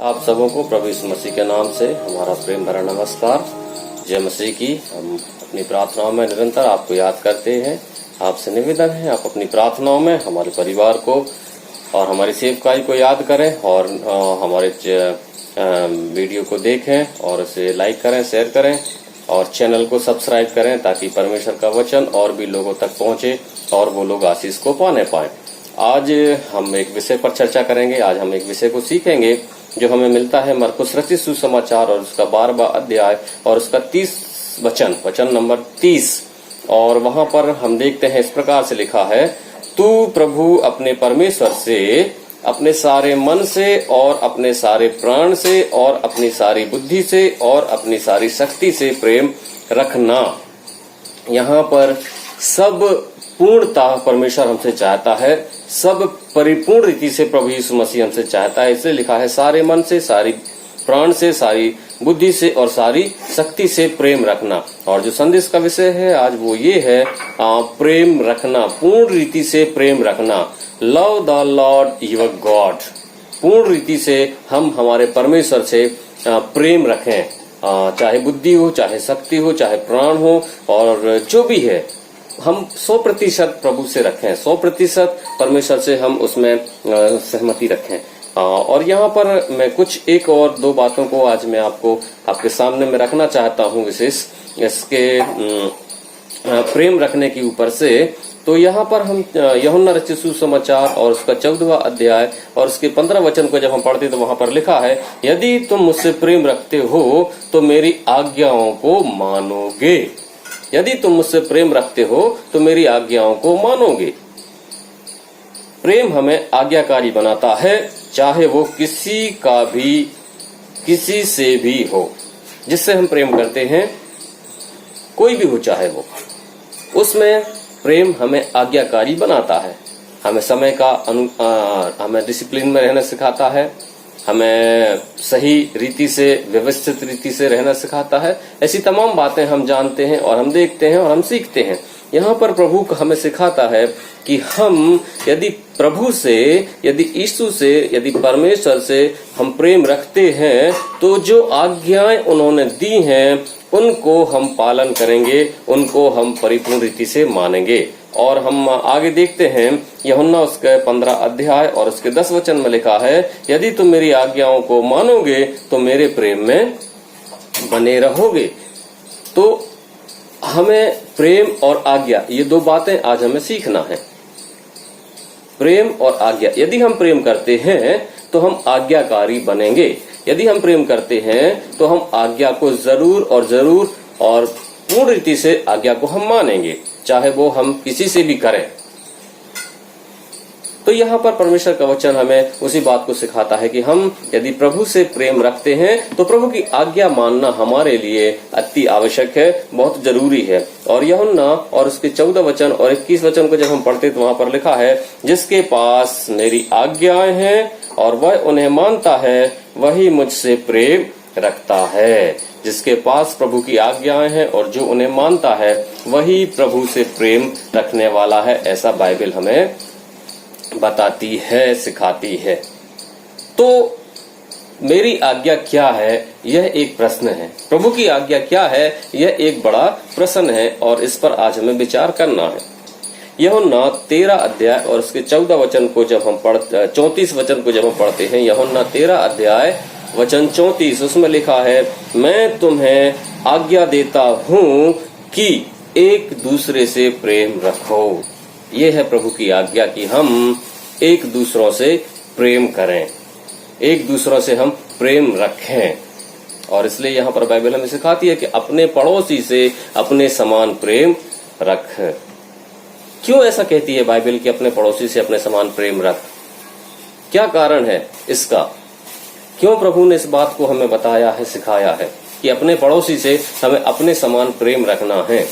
आप सबों को प्रभु यीशु मसीह के नाम से हमारा प्रेम भरा नमस्कार। जय मसीह की। हम अपनी प्रार्थनाओं में निरंतर आपको याद करते हैं। आपसे निवेदन है आप अपनी प्रार्थनाओं में हमारे परिवार को और हमारी सेवकाई को याद करें और हमारे वीडियो को देखें और उसे लाइक करें, शेयर करें और चैनल को सब्सक्राइब करें ताकि परमेश्वर का वचन और भी लोगों तक पहुंचे और वो लोग आशीष को पाने पाए। आज हम एक विषय पर चर्चा करेंगे। आज हम एक विषय को सीखेंगे जो हमें मिलता है मरकुस रचित सुसमाचार और उसका 12वां अध्याय और उसका 30 वचन नंबर 30। और वहां पर हम देखते हैं इस प्रकार से लिखा है, तू प्रभु अपने परमेश्वर से अपने सारे मन से और अपने सारे प्राण से और अपनी सारी बुद्धि से और अपनी सारी शक्ति से प्रेम रखना। यहाँ पर सब पूर्णता परमेश्वर हमसे चाहता है, सब परिपूर्ण रीति से प्रभु यीशु मसीह हमसे चाहता है। इसलिए लिखा है सारे मन से, सारी प्राण से, सारी बुद्धि से और सारी शक्ति से प्रेम रखना। और जो संदेश का विषय है आज वो ये है, प्रेम रखना, पूर्ण रीति से प्रेम रखना। Love the Lord your God. पूर्ण रीति से हम हमारे परमेश्वर से प्रेम रखें, चाहे बुद्धि हो, चाहे शक्ति हो, चाहे प्राण हो और जो भी है, हम 100% प्रभु से रखें, 100% परमेश्वर से हम उसमें सहमति रखें। और यहाँ पर मैं कुछ एक और दो बातों को आज मैं आपके सामने में रखना चाहता हूँ, विशेष इसके प्रेम रखने के ऊपर से। तो यहाँ पर हम यूहन्ना रचित सुसमाचार और उसका 14वां अध्याय और उसके 15 वचन को जब हम पढ़ते तो वहां पर लिखा है, यदि तुम मुझसे प्रेम रखते हो तो मेरी आज्ञाओं को मानोगे। यदि तुम मुझसे प्रेम रखते हो तो मेरी आज्ञाओं को मानोगे। प्रेम हमें आज्ञाकारी बनाता है, चाहे वो किसी से भी हो। जिससे हम प्रेम करते हैं, कोई भी हो चाहे वो, उसमें प्रेम हमें आज्ञाकारी बनाता है। हमें समय का हमें डिसिप्लिन में रहना सिखाता है, हमें सही रीति से, व्यवस्थित रीति से रहना सिखाता है। ऐसी तमाम बातें हम जानते हैं और हम देखते हैं और हम सीखते हैं। यहाँ पर प्रभु हमें सिखाता है कि हम यदि प्रभु से, यदि यीशु से, यदि परमेश्वर से हम प्रेम रखते हैं तो जो आज्ञाएं उन्होंने दी हैं उनको हम पालन करेंगे, उनको हम परिपूर्ण रीति से मानेंगे। और हम आगे देखते हैं यूहन्ना उसके 15 अध्याय और उसके 10 वचन में लिखा है, यदि तुम मेरी आज्ञाओं को मानोगे तो मेरे प्रेम में बने रहोगे। तो हमें प्रेम और आज्ञा, ये दो बातें आज हमें सीखना है। प्रेम और आज्ञा। यदि हम प्रेम करते हैं तो हम आज्ञाकारी बनेंगे। यदि हम प्रेम करते हैं तो हम आज्ञा को जरूर और पूर्ण रीति से आज्ञा को हम मानेंगे, चाहे वो हम किसी से भी करें। तो यहाँ पर परमेश्वर का वचन हमें उसी बात को सिखाता है कि हम यदि प्रभु से प्रेम रखते हैं तो प्रभु की आज्ञा मानना हमारे लिए अति आवश्यक है, बहुत जरूरी है। और यूहन्ना और उसके 14 वचन और 21 वचन को जब हम पढ़ते तो वहां पर लिखा है, जिसके पास मेरी आज्ञाएं हैं और वह उन्हें मानता है वही मुझसे प्रेम रखता है। जिसके पास प्रभु की आज्ञाएं हैं और जो उन्हें मानता है वही प्रभु से प्रेम रखने वाला है, ऐसा बाइबल हमें बताती है, सिखाती है। तो मेरी आज्ञा क्या है, यह एक प्रश्न है। प्रभु की आज्ञा क्या है, यह एक बड़ा प्रश्न है और इस पर आज हमें विचार करना है। यूहन्ना 13 अध्याय और उसके 14 वचन को जब हम 34 वचन को जब हम पढ़ते हैं, यूहन्ना 13 अध्याय वचन 34, उसमें लिखा है, मैं तुम्हें आज्ञा देता हूँ कि एक दूसरे से प्रेम रखो। ये है प्रभु की आज्ञा कि हम एक दूसरों से प्रेम करें, एक दूसरों से हम प्रेम रखें। और इसलिए यहाँ पर बाइबल हमें सिखाती है कि अपने पड़ोसी से अपने समान प्रेम रख। क्यों ऐसा कहती है बाइबल कि अपने पड़ोसी से अपने समान प्रेम रख? क्या कारण है इसका? क्यों प्रभु ने इस बात को हमें बताया है, सिखाया है कि अपने पड़ोसी से हमें अपने समान प्रेम रखना है?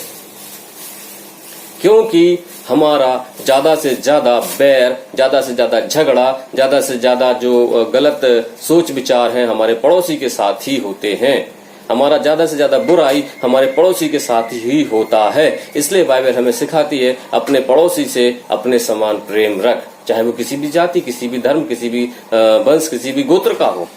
क्योंकि हमारा ज्यादा से ज्यादा बैर, ज्यादा से ज्यादा झगड़ा, ज्यादा से ज्यादा जो गलत सोच विचार हैं हमारे पड़ोसी के साथ ही होते हैं। हमारा ज्यादा से ज्यादा बुराई हमारे पड़ोसी के साथ ही होता है। इसलिए बाइबल हमें सिखाती है अपने पड़ोसी से अपने समान प्रेम रख, चाहे वो किसी भी जाति, किसी भी धर्म, किसी भी वंश, किसी भी गोत्र का हो।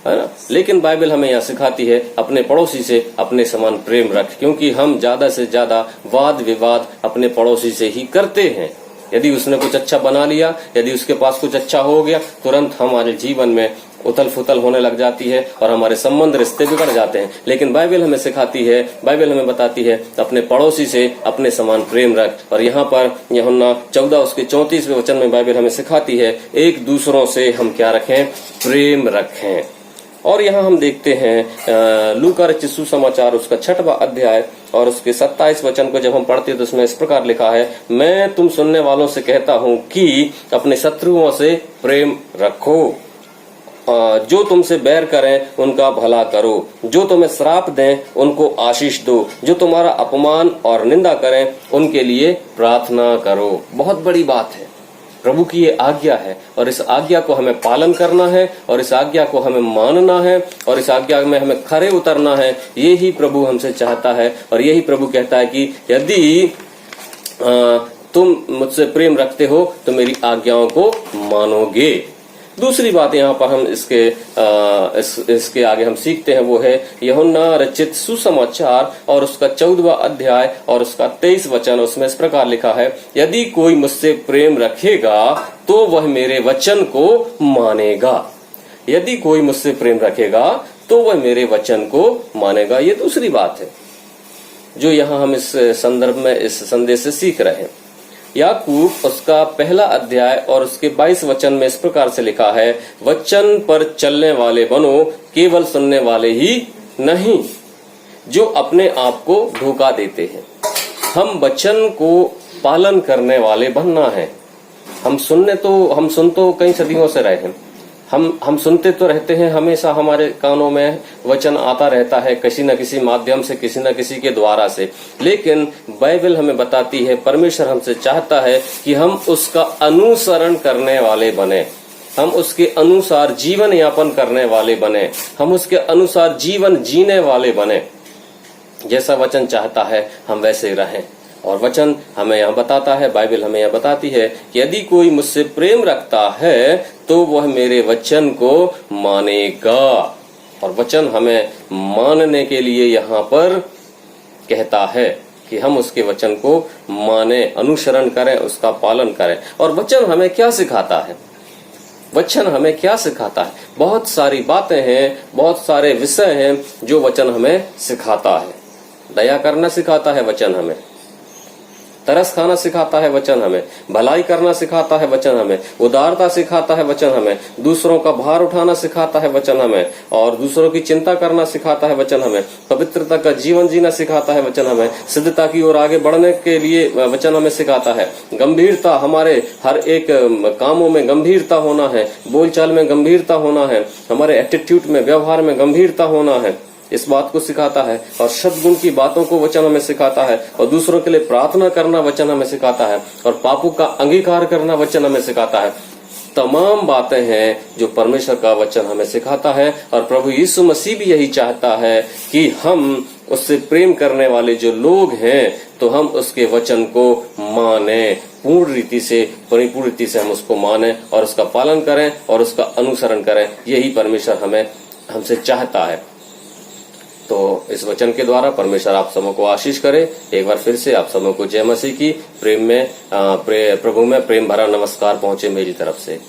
है ना। लेकिन बाइबल हमें यहाँ सिखाती है अपने पड़ोसी से अपने समान प्रेम रख, क्योंकि हम ज्यादा से ज्यादा वाद विवाद अपने पड़ोसी से ही करते हैं। यदि उसने कुछ अच्छा बना लिया, यदि उसके पास कुछ अच्छा हो गया, तुरंत हमारे जीवन में उथल फुथल होने लग जाती है और हमारे संबंध रिश्ते बिगड़ जाते हैं। लेकिन बाइबल हमें सिखाती है, बाइबल हमें बताती है अपने पड़ोसी से अपने समान प्रेम रख। और यहाँ पर यूहन्ना 14 उसके 34वें वचन में बाइबल हमें सिखाती है एक दूसरों से हम क्या रखें, प्रेम रखें। और यहाँ हम देखते हैं लूका रचित सुसमाचार उसका 6वां अध्याय और उसके 27 वचन को जब हम पढ़ते हैं तो उसमें इस प्रकार लिखा है, मैं तुम सुनने वालों से कहता हूँ कि अपने शत्रुओं से प्रेम रखो, जो तुमसे बैर करें उनका भला करो, जो तुम्हें श्राप दें उनको आशीष दो, जो तुम्हारा अपमान और निंदा करें उनके लिए प्रार्थना करो। बहुत बड़ी बात है, प्रभु की ये आज्ञा है और इस आज्ञा को हमें पालन करना है और इस आज्ञा को हमें मानना है और इस आज्ञा में हमें खरे उतरना है। यही प्रभु हमसे चाहता है और यही प्रभु कहता है कि यदि तुम मुझसे प्रेम रखते हो तो मेरी आज्ञाओं को मानोगे। दूसरी बात यहाँ पर हम इसके आगे हम सीखते हैं वो है यूहन्ना रचित सुसमाचार और उसका 14वां अध्याय और उसका 23 वचन। उसमें इस प्रकार लिखा है, यदि कोई मुझसे प्रेम रखेगा तो वह मेरे वचन को मानेगा। यदि कोई मुझसे प्रेम रखेगा तो वह मेरे वचन को मानेगा। ये दूसरी बात है जो यहाँ हम इस संदर्भ में इस संदेश से सीख रहे हैं। याकूब उसका 1 अध्याय और उसके 22 वचन में इस प्रकार से लिखा है, वचन पर चलने वाले बनो, केवल सुनने वाले ही नहीं जो अपने आप को धोखा देते हैं। हम वचन को पालन करने वाले बनना है। हम सुन तो कई सदियों से रहे हैं, हम सुनते तो रहते हैं, हमेशा हमारे कानों में वचन आता रहता है किसी न किसी माध्यम से, किसी न किसी के द्वारा से। लेकिन बाइबल हमें बताती है, परमेश्वर हमसे चाहता है कि हम उसका अनुसरण करने वाले बने, हम उसके अनुसार जीवन यापन करने वाले बने, हम उसके अनुसार जीवन जीने वाले बने। जैसा वचन चाहता है हम वैसे रहें। और वचन हमें यहाँ बताता है, बाइबल हमें यहाँ बताती है कि यदि कोई मुझसे प्रेम रखता है तो वह मेरे वचन को मानेगा। और वचन हमें मानने के लिए यहाँ पर कहता है कि हम उसके वचन को माने, अनुसरण करें, उसका पालन करें। और वचन हमें क्या सिखाता है? वचन हमें क्या सिखाता है? बहुत सारी बातें हैं, बहुत सारे विषय हैं जो वचन हमें सिखाता है। दया करना सिखाता है वचन हमें, तरस खाना सिखाता है वचन हमें, भलाई करना सिखाता है वचन हमें, उदारता सिखाता है वचन हमें, दूसरों का भार उठाना सिखाता है वचन हमें, और दूसरों की चिंता करना सिखाता है वचन हमें, पवित्रता का जीवन जीना सिखाता है वचन हमें, सिद्धता की ओर आगे बढ़ने के लिए वचन हमें सिखाता है। गंभीरता, हमारे हर एक कामों में गंभीरता होना है, बोलचाल में गंभीरता होना है, हमारे एटीट्यूड में, व्यवहार में गंभीरता होना है, इस बात को सिखाता है। और सद्गुण की बातों को वचन हमें सिखाता है। और दूसरों के लिए प्रार्थना करना वचन हमें सिखाता है। और पापों का अंगीकार करना वचन हमें सिखाता है। तमाम बातें हैं जो परमेश्वर का वचन हमें सिखाता है। और प्रभु यीशु मसीह भी यही चाहता है कि हम उससे प्रेम करने वाले जो लोग हैं तो हम उसके वचन को माने, पूर्ण रीति से, परिपूर्ण रीति से हम उसको माने और उसका पालन करें और उसका अनुसरण करें। यही परमेश्वर हमसे चाहता है। तो इस वचन के द्वारा परमेश्वर आप सबों को आशीष करे। एक बार फिर से आप सबों को जय मसीह की प्रभु में प्रेम भरा नमस्कार पहुंचे मेरी तरफ से।